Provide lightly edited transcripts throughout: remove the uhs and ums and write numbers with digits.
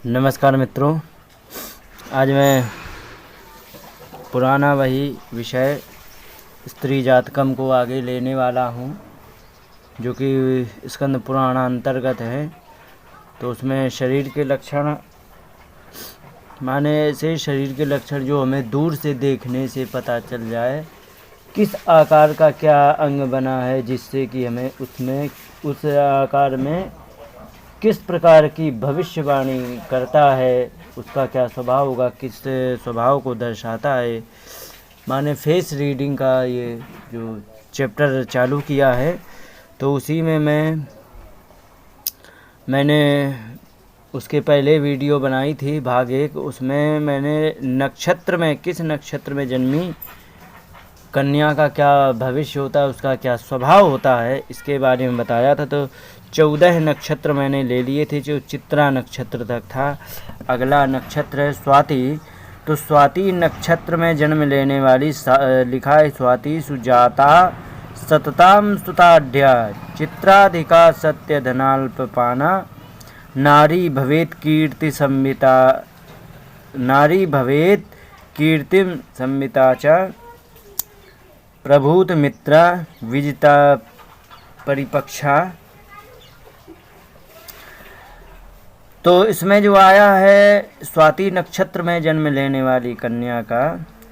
नमस्कार मित्रों, आज मैं पुराना वही विषय स्त्री जातकम को आगे लेने वाला हूँ, जो कि स्कंद पुराण अंतर्गत है। तो उसमें शरीर के लक्षण माने ऐसे शरीर के लक्षण जो हमें दूर से देखने से पता चल जाए किस आकार का क्या अंग बना है, जिससे कि हमें उसमें उस आकार में किस प्रकार की भविष्यवाणी करता है, उसका क्या स्वभाव होगा, किस स्वभाव को दर्शाता है। माने फेस रीडिंग का ये जो चैप्टर चालू किया है, तो उसी में मैंने उसके पहले वीडियो बनाई थी भाग 1। उसमें मैंने नक्षत्र में किस नक्षत्र में जन्मी कन्या का क्या भविष्य होता है, उसका क्या स्वभाव होता है, इसके बारे में बताया था। तो 14 नक्षत्र मैंने ले लिए थे, जो चित्रा नक्षत्र तक था। अगला नक्षत्र है स्वाति। तो स्वाति नक्षत्र में जन्म लेने वाली लिखा है स्वाति सुजाता सतताम सुताढ़्या चित्राधिका सत्य धनाल्पपाना नारी भवेत कीर्ति संमिता नारी भवेत कीर्तिम संमिता च प्रभूत मित्रा विजिता परिपक्षा। तो इसमें जो आया है स्वाति नक्षत्र में जन्म लेने वाली कन्या का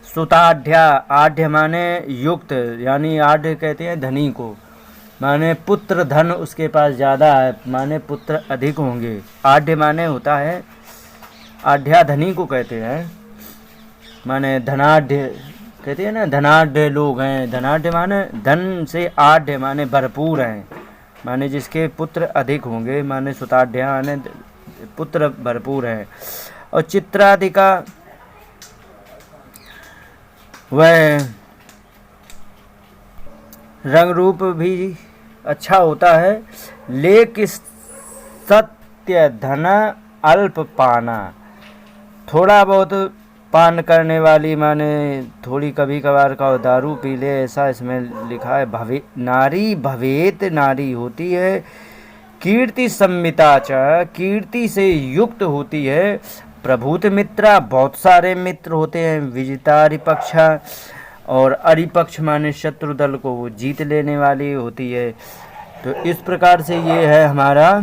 सुताढ़्या, आढ़्य माने युक्त, यानी आढ़्य कहते हैं धनी को, माने पुत्र धन उसके पास ज़्यादा है, माने पुत्र अधिक होंगे। आढ़्य माने होता है आढ़्या, धनी को कहते हैं, माने धनाढ़ कहते हैं ना, धनाढ़ लोग हैं। धनाढ़ माने धन से, आढ़ माने भरपूर हैं, माने जिसके पुत्र अधिक होंगे, माने सुताढ़्या माने पुत्र भरपूर है। और चित्राधिका वह रंग रूप भी अच्छा होता है, लेकिन सत्य धन अल्प पाना, थोड़ा बहुत पान करने वाली, माने थोड़ी कभी कभार का दारू पी ले, ऐसा इसमें लिखा है। नारी भवेत, नारी होती है, कीर्ति संमिता च, कीर्ति से युक्त होती है। प्रभूत मित्रा, बहुत सारे मित्र होते हैं। विजिता अरिपक्षा, और अरिपक्ष माने शत्रु दल को वो जीत लेने वाली होती है। तो इस प्रकार से ये है हमारा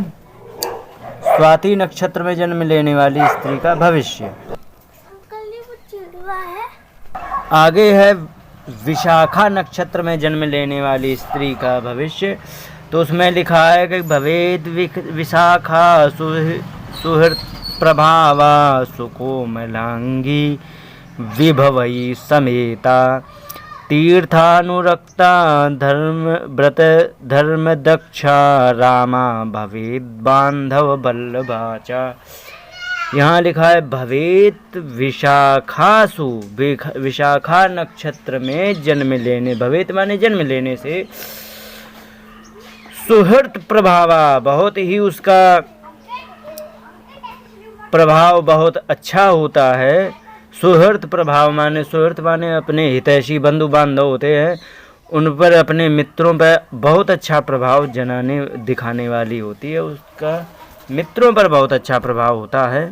स्वाति नक्षत्र में जन्म लेने वाली स्त्री का भविष्य। आगे है विशाखा नक्षत्र में जन्म लेने वाली स्त्री का भविष्य। तो उसमें लिखा है कि भवेद विशाखा सुहृत प्रभावा सुकोमलांगी विभवई समेता तीर्थानुरक्ता व्रत धर्म दक्षा रामा भवेद बांधव बल्लभाचा। यहाँ लिखा है भवेत विशाखासु, विशाखा नक्षत्र में जन्म लेने, भवेत माने जन्म लेने से, सुहृत प्रभावा, बहुत ही उसका प्रभाव बहुत अच्छा होता है। सुहृत प्रभाव माने, सुहृत माने अपने हितैषी बंधु बांधव होते हैं, उन पर, अपने मित्रों पर बहुत अच्छा प्रभाव दिखाने वाली होती है, उसका मित्रों पर बहुत अच्छा प्रभाव होता है।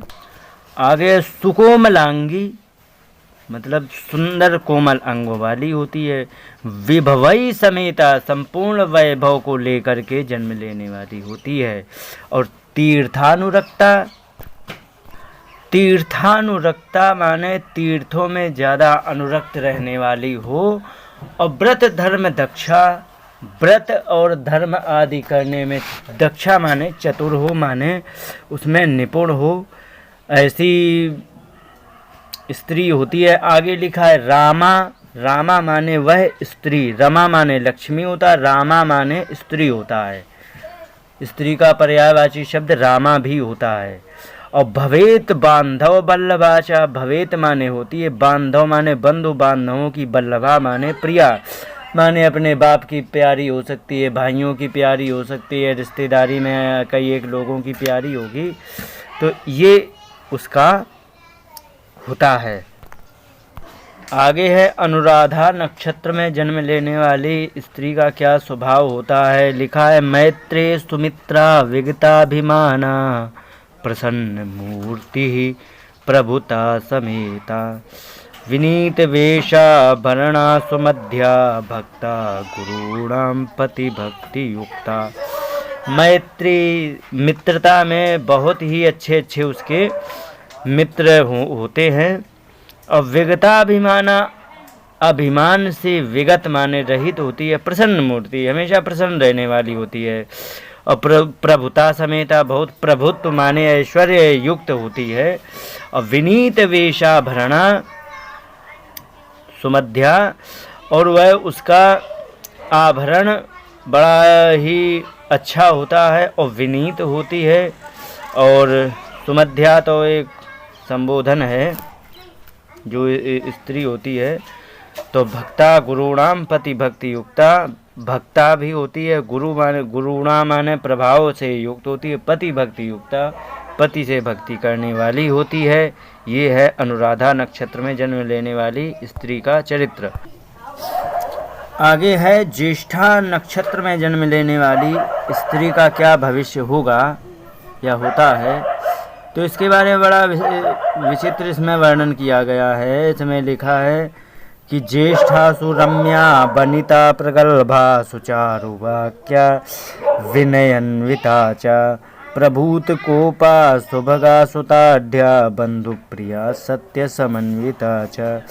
आगे सुकोमलांगी मतलब सुंदर कोमल अंगों वाली होती है। विभवई समेता, संपूर्ण वैभव को लेकर के जन्म लेने वाली होती है। और तीर्थानुरक्ता, तीर्थानुरक्ता माने तीर्थों में ज़्यादा अनुरक्त रहने वाली हो। और व्रत धर्म दक्षा, व्रत और धर्म आदि करने में दक्षा माने चतुर हो, माने उसमें निपुण हो, ऐसी स्त्री होती है। आगे लिखा है रामा, रामा माने वह स्त्री, रमा माने लक्ष्मी होता है, रामा माने स्त्री होता है। स्त्री का पर्यायवाची शब्द रामा भी होता है। और भवेत बांधव बल्लभाचा, भवेत माने होती है, बांधव माने बंधु बांधवों की, बल्लभा माने प्रिया, माने अपने बाप की प्यारी हो सकती है, भाइयों की प्यारी हो सकती है, रिश्तेदारी में कई एक लोगों की प्यारी होगी। तो ये उसका होता है। आगे है अनुराधा नक्षत्र में जन्म लेने वाली स्त्री का क्या स्वभाव होता है। लिखा है मैत्रेय सुमित्रा विगताभिमाना प्रसन्न मूर्ति प्रभुता समेता विनीत वेशाभरणा सुमध्या भक्ता गुरूणां पति भक्ति युक्ता। मैत्री मित्रता में बहुत ही अच्छे अच्छे उसके मित्र होते हैं। और विगता अभिमान से विगत माने रहित होती है। प्रसन्न मूर्ति हमेशा प्रसन्न रहने वाली होती है। और प्रभुता समेता बहुत प्रभुत्व माने ऐश्वर्य युक्त होती है। और विनीत वेशाभरणा सुमध्या और वह उसका आभरण बड़ा ही अच्छा होता है और विनीत होती है। और सुमध्या तो एक संबोधन है जो स्त्री होती है। तो भक्ता गुरुणाम पति भक्ति युक्ता, भक्ता भी होती है, गुरुणा माने प्रभाव से युक्त होती है, पति भक्ति युक्ता पति से भक्ति करने वाली होती है। ये है अनुराधा नक्षत्र में जन्म लेने वाली स्त्री का चरित्र। आगे है ज्येष्ठा नक्षत्र में जन्म लेने वाली स्त्री का क्या भविष्य होगा या होता है। तो इसके बारे में बड़ा विचित्र इसमें वर्णन किया गया है। इसमें लिखा है कि ज्येष्ठासु रम्या बनिता प्रगल्भा सुचारु वाक्या विनयन्विता च प्रभूत कोपा सुभगा सुताढ्या बंधुप्रिया सत्य समन्विता च।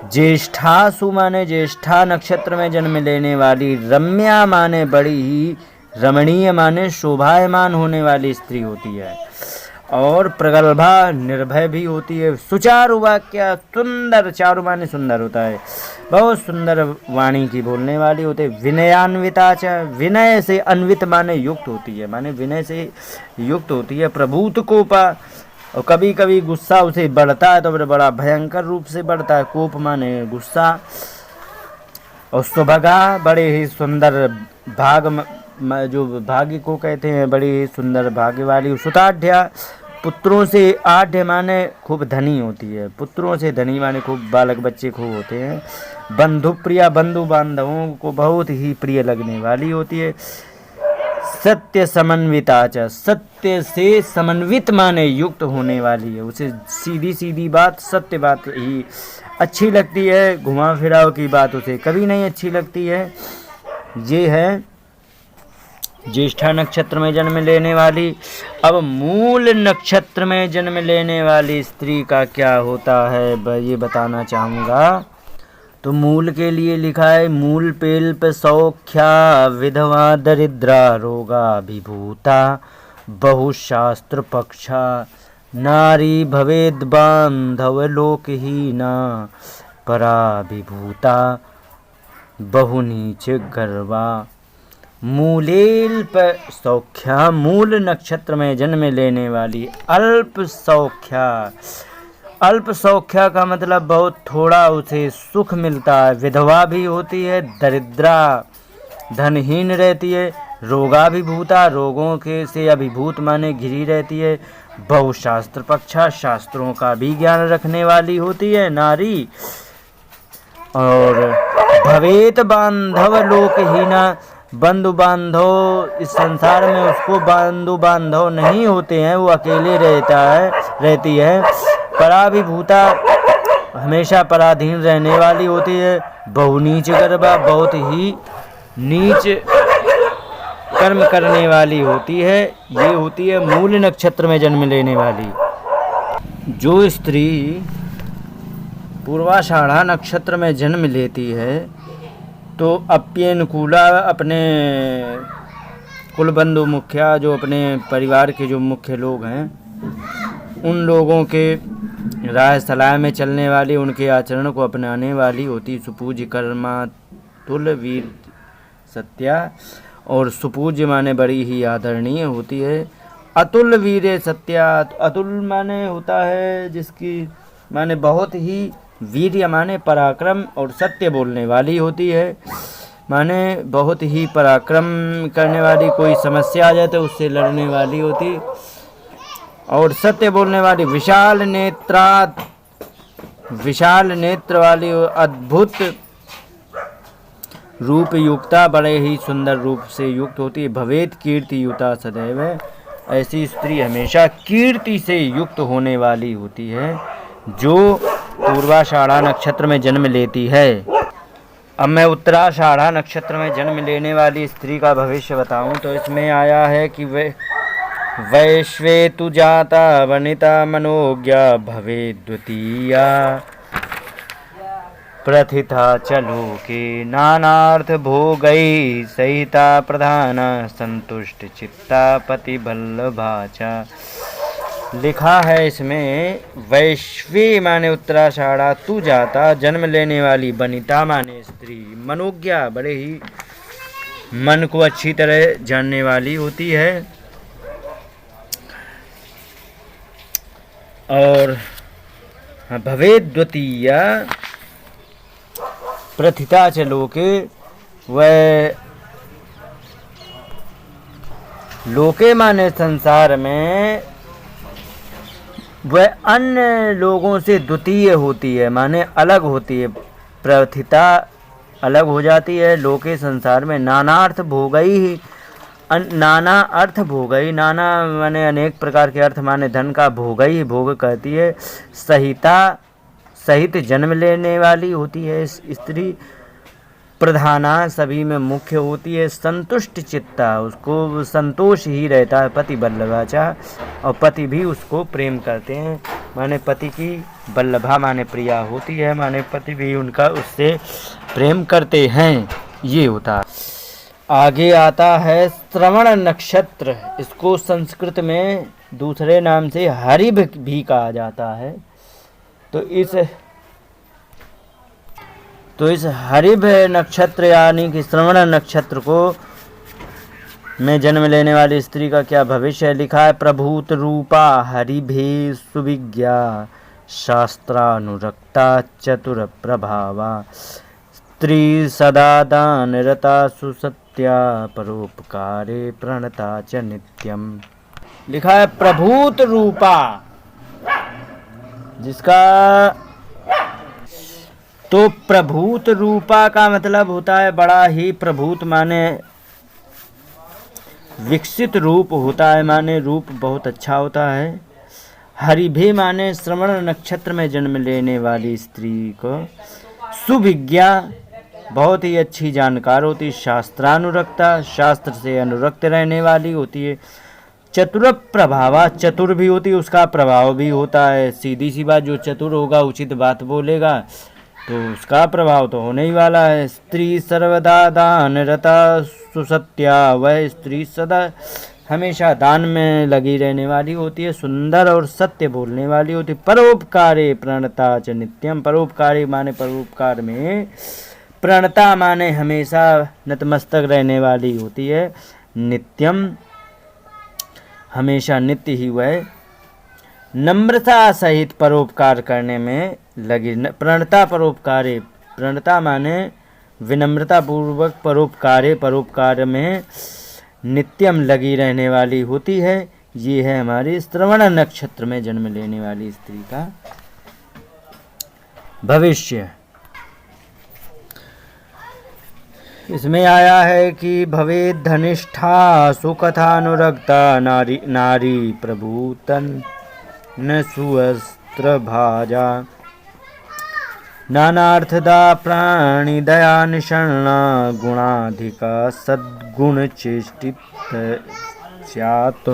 ज्येष्ठासु माने ज्येष्ठा नक्षत्र में जन्म लेने वाली, रम्या माने बड़ी ही रमणीय माने शोभायमान होने वाली स्त्री होती है। और प्रगल्भा निर्भय भी होती है। सुचारु वाक्या सुंदर, चारु माने सुंदर होता है, बहुत सुंदर वाणी की बोलने वाली होते। विनयान्विता च, विनय से अन्वित माने युक्त होती है, माने विनय से युक्त होती है। प्रभूत कोपा, और कभी कभी गुस्सा उसे बढ़ता है तो फिर बड़ा भयंकर रूप से बढ़ता है। कोप माने गुस्सा। और सुभगा बड़े ही सुंदर भाग, जो भाग्य को कहते हैं, बड़ी ही सुंदर भाग्य वाली। सुताढ्या पुत्रों से, आढ्य माने खूब धनी होती है, पुत्रों से धनी माने खूब बालक बच्चे खूब होते हैं। बंधुप्रिया, बंधु बांधवों को बहुत ही प्रिय लगने वाली होती है। सत्य समन्विता च, सत्य से समन्वित माने युक्त होने वाली है। उसे सीधी सीधी बात, सत्य बात ही अच्छी लगती है, घुमा फिराव की बात उसे कभी नहीं अच्छी लगती है। ये है ज्येष्ठा नक्षत्र में जन्म लेने वाली। अब मूल नक्षत्र में जन्म लेने वाली स्त्री का क्या होता है ये बताना चाहूँगा। तो मूल के लिए लिखा है मूल पेल्प सौख्या विधवा दरिद्रा रोगा विभूता बहुशास्त्र पक्षा नारी भवेद बांधव लोकहीना परा विभूता बहुनीच गर्वा। मूलेल्प सौख्या, मूल नक्षत्र में जन्म लेने वाली। अल्प सौख्या, अल्प सौख्या का मतलब बहुत थोड़ा उसे सुख मिलता है। विधवा भी होती है, दरिद्रा धनहीन रहती है। रोगाभिभूता, रोगों के से अभिभूत माने घिरी रहती है। बहुशास्त्र पक्षा, शास्त्रों का भी ज्ञान रखने वाली होती है नारी। और भवेत बांधव लोकहीना, बंधु बांधव इस संसार में उसको बंधु बांधव नहीं होते हैं, वो अकेले रहती है। पराभिभूता, हमेशा पराधीन रहने वाली होती है। बहुनीच गर्भा, बहुत ही नीच कर्म करने वाली होती है। ये होती है मूल नक्षत्र में जन्म लेने वाली। जो स्त्री पूर्वाषाढ़ा नक्षत्र में जन्म लेती है तो अप्यनुकूला, अपने कुल बंधु मुखिया, जो अपने परिवार के जो मुख्य लोग हैं, उन लोगों के राय सलाह में चलने वाली, उनके आचरण को अपनाने वाली होती। सुपूज्य कर्मा तुल वीर सत्या, और सुपूज्य माने बड़ी ही आदरणीय होती है। अतुल वीर सत्या, अतुल माने होता है जिसकी माने बहुत ही, वीर्य माने पराक्रम, और सत्य बोलने वाली होती है माने बहुत ही पराक्रम करने वाली। कोई समस्या आ जाए तो उससे लड़ने वाली होती। और सत्य बोलने वाली। विशाल नेत्र वाली, अद्भुत रूप युक्ता, बड़े ही सुंदर रूप से युक्त होती है। भवेत कीर्ति युता सदैव, ऐसी स्त्री हमेशा कीर्ति से युक्त होने वाली होती है जो पूर्वाषाढ़ा नक्षत्र में जन्म लेती है। अब मैं उत्तराषाढ़ा नक्षत्र में जन्म लेने वाली स्त्री का भविष्य बताऊं तो इसमें आया है कि वैश्वेतु जाता वनिता मनोज्ञा भवे द्वितीया प्रथिता चलो के नानार्थ भोगई सहिता प्रधान संतुष्ट चित्ता पति बल्लभाचा। लिखा है इसमें वैश्वी माने उत्तराषाढ़ा, तू जाता जन्म लेने वाली, वनिता माने स्त्री, मनोज्ञा बड़े ही मन को अच्छी तरह जानने वाली होती है, और भवे द्वितीया प्रथिता च लोके, वह लोके माने संसार में वह अन्य लोगों से द्वितीय होती है, माने अलग होती है। प्रथिता अलग हो जाती है, लोके संसार में, नानार्थ भोगई ही, नाना अर्थ भोगई, नाना माने अनेक प्रकार के अर्थ माने धन का भोगई ही भोग कहती है। सहिता सहित जन्म लेने वाली होती है स्त्री, प्रधाना सभी में मुख्य होती है, संतुष्ट चित्ता उसको संतोष ही रहता है, पति बल्लभाचा, और पति भी उसको प्रेम करते हैं, माने पति की बल्लभा माने प्रिया होती है, माने पति भी उनका उससे प्रेम करते हैं, ये होता है। आगे आता है श्रवण नक्षत्र, इसको संस्कृत में दूसरे नाम से हरिभ भी कहा जाता है। तो इस हरिभ नक्षत्र यानी कि श्रवण नक्षत्र को में जन्म लेने वाली स्त्री का क्या भविष्य है। लिखा है प्रभूत रूपा हरिभे सुविज्ञा शास्त्रानुरक्ता चतुर प्रभावा स्त्री सदा दान रता सुसत्या परोपकारे प्रणता च नित्यम। लिखा है प्रभूत रूपा, जिसका तो प्रभूत रूपा का मतलब होता है बड़ा ही, प्रभूत माने विकसित रूप होता है, माने रूप बहुत अच्छा होता है। हरिभे माने श्रवण नक्षत्र में जन्म लेने वाली स्त्री को सुविज्ञा बहुत ही अच्छी जानकार होती, शास्त्रानुरक्ता शास्त्र से अनुरक्त रहने वाली होती है। चतुर प्रभावा, चतुर भी होती है, उसका प्रभाव भी होता है। सीधी सी बात, जो चतुर होगा उचित बात बोलेगा तो उसका प्रभाव तो होने ही वाला है। स्त्री सर्वदा दान रता सुसत्या, वह स्त्री सदा हमेशा दान में लगी रहने वाली होती है, सुंदर और सत्य बोलने वाली होती है। परोपकारे प्रणता च नित्यम, परोपकारी माने परोपकार में, प्रणता माने हमेशा नतमस्तक रहने वाली होती है, नित्यम हमेशा नित्य ही वह नम्रता सहित परोपकार करने में लगी। प्रणता परोपकारे, प्रणता माने विनम्रता पूर्वक परोपकारे, परोपकार में नित्यम लगी रहने वाली होती है। ये है हमारी श्रवण नक्षत्र में जन्म लेने वाली स्त्री का भविष्य। इसमें आया है कि भवे धनिष्ठा सुकथानुरक्ता नारी नारी प्रभूतन न सुवस्त्र भाजा नानार्थदा प्राणी दया निषण्णा गुणाधिका सद्गुण चेष्टित स्यात्।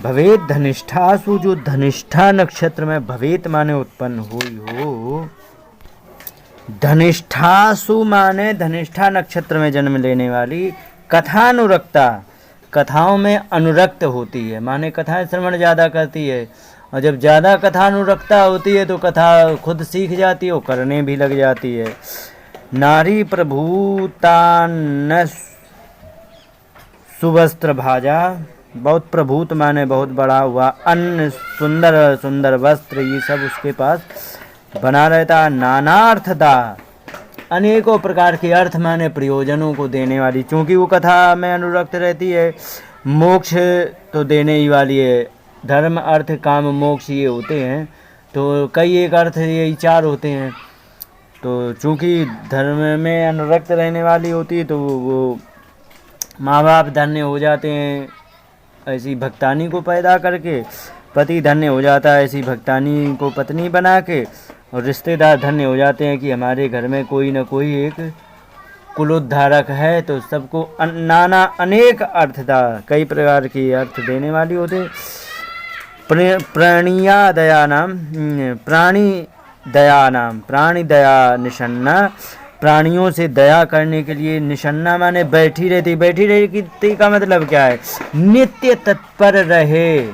भवेत धनिष्ठासु, जो धनिष्ठा नक्षत्र में भवेत माने उत्पन्न हुई हो, धनिष्ठासु माने धनिष्ठा नक्षत्र में जन्म लेने वाली, कथानुरक्ता कथाओं में अनुरक्त होती है, माने कथाएं श्रवण ज़्यादा करती है, और जब ज़्यादा कथानुरक्ता होती है तो कथा खुद सीख जाती है और करने भी लग जाती है। नारी प्रभूतान सुवस्त्र भाजा, बहुत प्रभूत माने बहुत बड़ा हुआ, अन्न सुंदर सुंदर वस्त्र ये सब उसके पास बना रहता। नानार्थदा, अनेकों प्रकार के अर्थ माने प्रयोजनों को देने वाली, क्योंकि वो कथा में अनुरक्त रहती है। मोक्ष तो देने ही वाली है, धर्म अर्थ काम मोक्ष ये होते हैं, तो कई एक अर्थ यही चार होते हैं। तो चूँकि धर्म में अनुरक्त रहने वाली होती है तो वो माँ बाप धन्य हो जाते हैं, ऐसी भक्तानी को पैदा करके पति धन्य हो जाता है, ऐसी भक्तानी को पत्नी बना के, और रिश्तेदार धन्य हो जाते हैं कि हमारे घर में कोई न कोई एक कुलोद्धारक है। तो सबको नाना अनेक अर्थदा कई प्रकार के अर्थ देने वाली होते। प्राणिया दयानाम प्राणी दया निषन्ना, प्राणियों से दया करने के लिए निषन्ना माने बैठी रहती का मतलब क्या है? नित्य तत्पर रहे,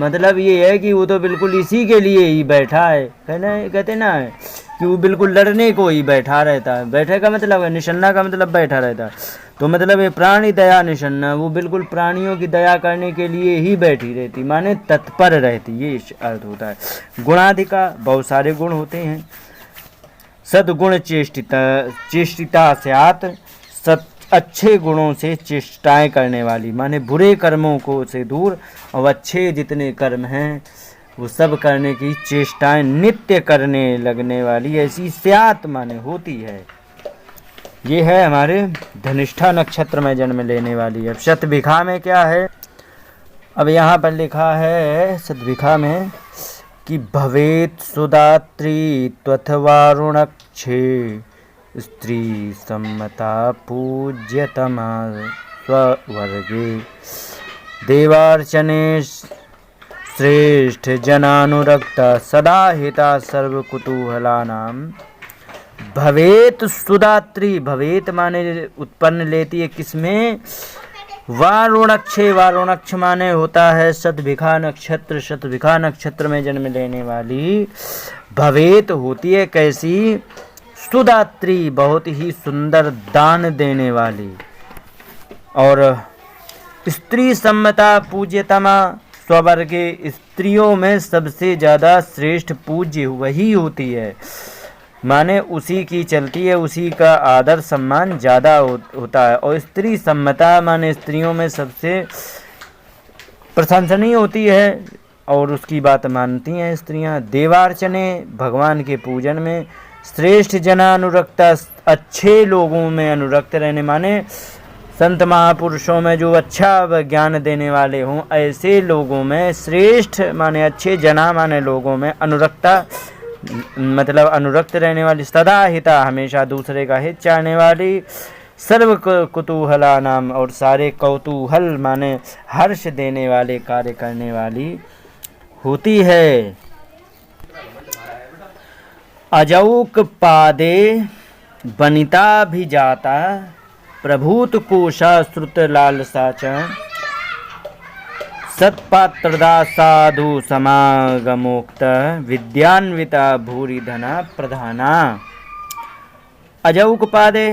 मतलब ये है कि वो तो बिल्कुल इसी के लिए ही बैठा है, कहते ना कि वो बिल्कुल लड़ने को ही बैठा रहता है। बैठे का मतलब है, निषन्ना का मतलब बैठा रहता है। तो मतलब ये प्राणी दया निषन्ना, वो बिल्कुल प्राणियों की दया करने के लिए ही बैठी रहती, माने तत्पर रहती, ये अर्थ होता है। गुणाधिका, बहुत सारे गुण होते हैं। सद्गुण चेष्टिता स्यात्, अच्छे गुणों से चेष्टाएं करने वाली, माने बुरे कर्मों को से दूर, और अच्छे जितने कर्म हैं वो सब करने की चेष्टाएं नित्य करने लगने वाली, ऐसी स्यात् माने होती है। ये है हमारे धनिष्ठा नक्षत्र में जन्म लेने वाली। अब शतभिखा में क्या है? अब यहाँ पर लिखा है शतभिखा में कि भवेत सुदात्री त्वथवारुणक्षे स्त्री सम्मता पूज्यतमा स्ववर्गे देवार्चने श्रेष्ठ जनानुरक्ता सदा हिता सर्वकुतूहलानां। भवेत सुदात्री, भवेत माने उत्पन्न लेती है किसमें? वारुणक्षे, वारुणक्ष माने होता है शतभिखा नक्षत्र, शतभिखा नक्षत्र में जन्म लेने वाली भवेत होती है कैसी? सुदात्री, बहुत ही सुंदर दान देने वाली, और स्त्री सम्मता पूज्यतमा स्ववर्गे, स्त्रियों में सबसे ज़्यादा श्रेष्ठ पूज्य वही होती है, माने उसी की चलती है, उसी का आदर सम्मान ज़्यादा होता है। और स्त्री सम्मता माने स्त्रियों में सबसे प्रशंसनीय होती है और उसकी बात मानती हैं स्त्रियां। देवार्चने, भगवान के पूजन में। श्रेष्ठ जनानुरक्ता, अच्छे लोगों में अनुरक्त रहने, माने संत महापुरुषों में जो अच्छा ज्ञान देने वाले हों ऐसे लोगों में। श्रेष्ठ माने अच्छे, जना माने लोगों में, अनुरक्ता मतलब अनुरक्त रहने वाली, सदा हिता हमेशा दूसरे का हित चाहने वाली, सर्व कुतूहला नाम, और सारे कौतूहल माने हर्ष देने वाले कार्य करने वाली होती है। अजौक पादे वनिता भी जाता प्रभूत कोशा श्रुत लालसा च सत्पात्रदा साधु समागमोक्त विद्यान्विता भूरि धना प्रधाना। अजौकपादे,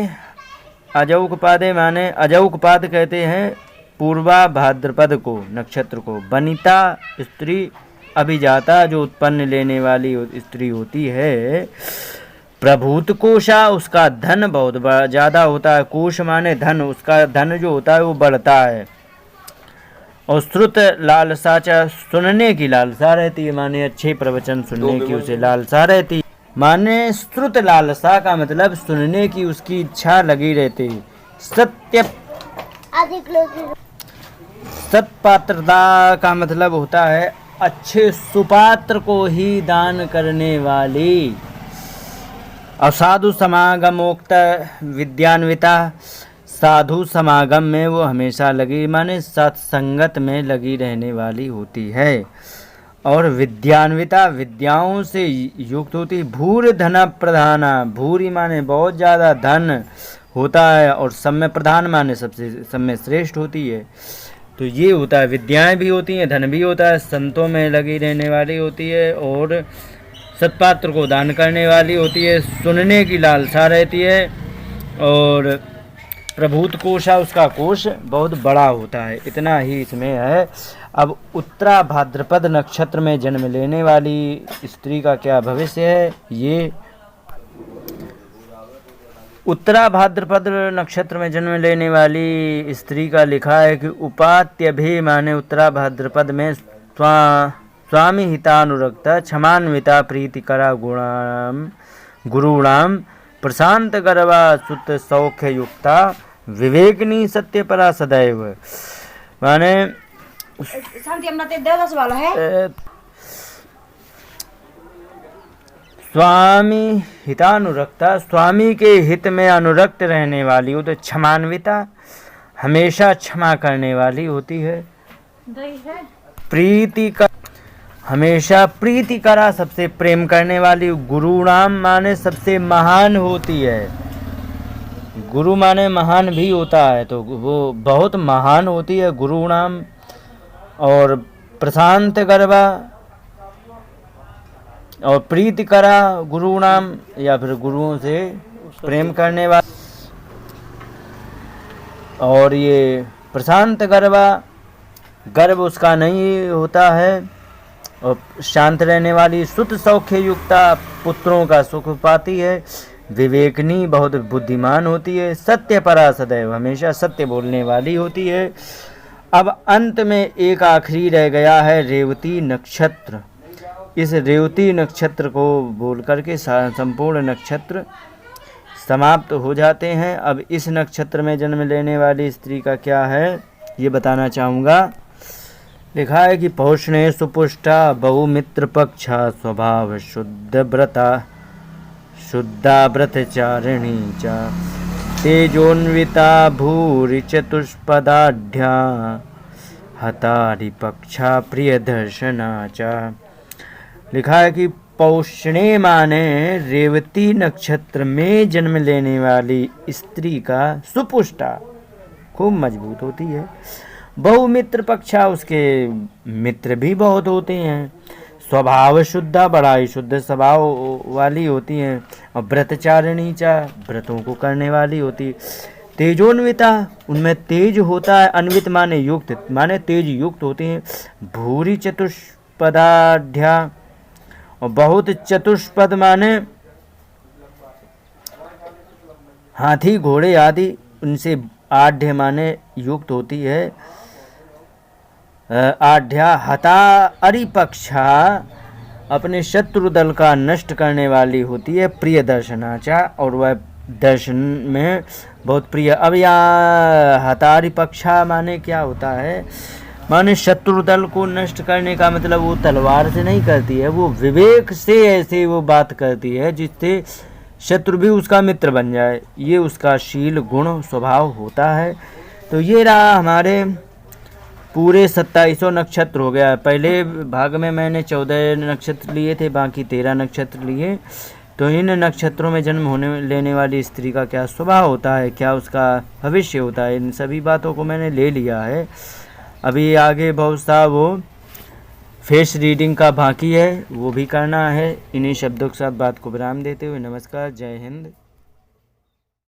अजौकपादे माने अजौकपाद कहते हैं पूर्वा भाद्रपद को, नक्षत्र को। वनिता स्त्री, अभिजाता जो उत्पन्न लेने वाली स्त्री होती है। प्रभूत कोशा, उसका धन बहुत ज़्यादा होता है। कोश माने धन, उसका धन जो होता है वो बढ़ता है। और श्रुत लालसा, सुनने की लालसा रहती है, माने अच्छे प्रवचन सुनने की उसे लालसा रहती है। माने श्रुत लालसा का मतलब सुनने की उसकी इच्छा लगी रहती। सत्य सत्पात्रता का मतलब होता है अच्छे सुपात्र को ही दान करने वाली। असाधु समागमोक्त विद्यान्विता, साधु समागम में वो हमेशा लगी, माने सत्संगत में लगी रहने वाली होती है। और विद्यान्विता, विद्याओं से युक्त होती। भूरि धन प्रधाना, भूरि माने बहुत ज़्यादा धन होता है, और सब में प्रधान माने सबसे सब में श्रेष्ठ होती है। तो ये होता है, विद्याएं भी होती हैं, धन भी होता है, संतों में लगी रहने वाली होती है, और सत्पात्र को दान करने वाली होती है, सुनने की लालसा रहती है। और प्रभूत कोशा, उसका कोश बहुत बड़ा होता है। इतना ही इसमें है। अब उत्तरा भाद्रपद नक्षत्र में जन्म लेने वाली स्त्री का क्या भविष्य है? ये उत्तरा भाद्रपद नक्षत्र में जन्म लेने वाली स्त्री का लिखा है कि उपात्यभि माने उत्तरा भाद्रपद में स्वामी हितानुरक्ता क्षमान्विता प्रीतिकरा गुरुणाम प्रशांत गर्भा सुत सौख्य युक्ता विवेकनी सत्यपरा सदैव। माने शांति अपना ते देवदास वाला है। स्वामी हितानुरक्ता, स्वामी के हित में अनुरक्त रहने वाली हो तो क्षमान्विता, हमेशा क्षमा करने वाली होती है। प्रीति का, हमेशा प्रीति करा, सबसे प्रेम करने वाली। गुरुणाम माने सबसे महान होती है। गुरु माने महान भी होता है, तो वो बहुत महान होती है गुरुणाम। और प्रशांत गर्भा और प्रीति करा गुरुणाम, या फिर गुरुओं से प्रेम करने वाला। और ये प्रशांत गर्भा, गर्भ उसका नहीं होता है। और शांत रहने वाली, सुत सौख्य युक्ता, पुत्रों का सुख पाती है। विवेकनी, बहुत बुद्धिमान होती है। सत्य परा, सदैव हमेशा सत्य बोलने वाली होती है। अब अंत में एक आखिरी रह गया है, रेवती नक्षत्र। इस रेवती नक्षत्र को बोल करके संपूर्ण नक्षत्र समाप्त हो जाते हैं। अब इस नक्षत्र में जन्म लेने वाली स्त्री का क्या है ये बताना चाहूँगा। लिखा है कि पौष्णे सुपुष्टा, बहुमित्र पक्षा, स्वभाव शुद्ध व्रता, शुद्धा व्रतचारिणी च, तेजोन्विता भूरि चतुष्पदाढ्या, हतारि पक्षा प्रिय दर्शना च। लिखा है कि पौष्णे माने रेवती नक्षत्र में जन्म लेने वाली स्त्री का सुपुष्टा, खूब मजबूत होती है। बहुमित्र पक्षा, उसके मित्र भी बहुत होते हैं। स्वभाव शुद्धा, बड़ा ही शुद्ध स्वभाव वाली होती हैं। और व्रतचारिणी चा, व्रतों को करने वाली होती। तेजोन्विता, उनमें तेज होता है। अन्वित माने युक्त, माने तेज युक्त होते हैं। भूरि चतुष्पदाढ्या, और बहुत चतुष्पद माने हाथी घोड़े आदि, उनसे आढ़्य माने युक्त होती है। आढ़्या, हता अरिपक्षा, अपने शत्रु दल का नष्ट करने वाली होती है। प्रिय दर्शनाचा, और वह दर्शन में बहुत प्रिय। अब यहाँ हतारी पक्षा माने क्या होता है, माने शत्रु दल को नष्ट करने का मतलब वो तलवार से नहीं करती है, वो विवेक से ऐसे वो बात करती है जिससे शत्रु भी उसका मित्र बन जाए। ये उसका शील गुण स्वभाव होता है। तो ये रहा हमारे पूरे 2700 नक्षत्र हो गया। पहले भाग में मैंने 14 नक्षत्र लिए थे, बाकी 13 नक्षत्र लिए। तो इन नक्षत्रों में जन्म होने लेने वाली स्त्री का क्या स्वभाव होता है, क्या उसका भविष्य होता है, इन सभी बातों को मैंने ले लिया है। अभी आगे बहुत सा वो फेस रीडिंग का बाकी है, वो भी करना है। इन्हीं शब्दों के साथ बात को विराम देते हुए नमस्कार, जय हिंद।